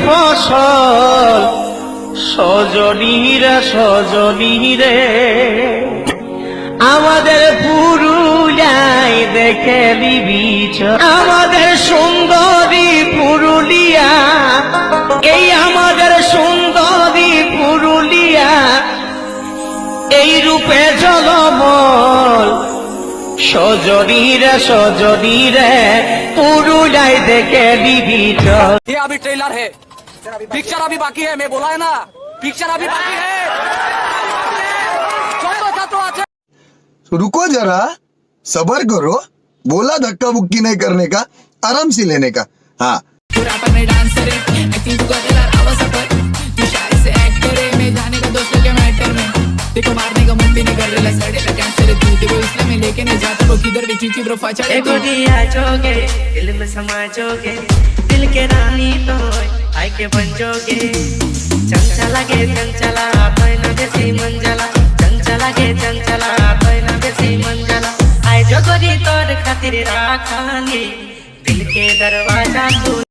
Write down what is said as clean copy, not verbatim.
ফসল সজনীরা সজনীরে আমাদের পুরুলিয়ায় দেখে দিবি আমাদের সুন্দরী পুরুলিয়া এই আমাদের সুন্দরী পুরুলিয়া এই রূপে জলমল সজনীরে সজনীরে পুরুলিয়ায় দেখে দিবি ये अभी ट्रेलर है, पिक्चर अभी बाकी है। मैं बोला है ना, पिक्चर अभी बाकी है। रुको जरा, सबर करो। बोला धक्का बुक्की नहीं करने का, आराम से लेने का। हाँ देखो मारने का मन भी नहीं कर रहा, सड़े का कैंसर है तू, देखो इसलिए मैं लेके नहीं जाता वो किधर भी खींची ब्रो फाचा ए गोरिया जोगे दिल में समाजोगे दिल के रानी तो आई के बनजोगे चंचला के चंचला तो ना बेसी मंजला चंचला के चंचला तो ना बेसी मंजला आई जो गोरी तोर खातिर राखानी दिल के दरवाजा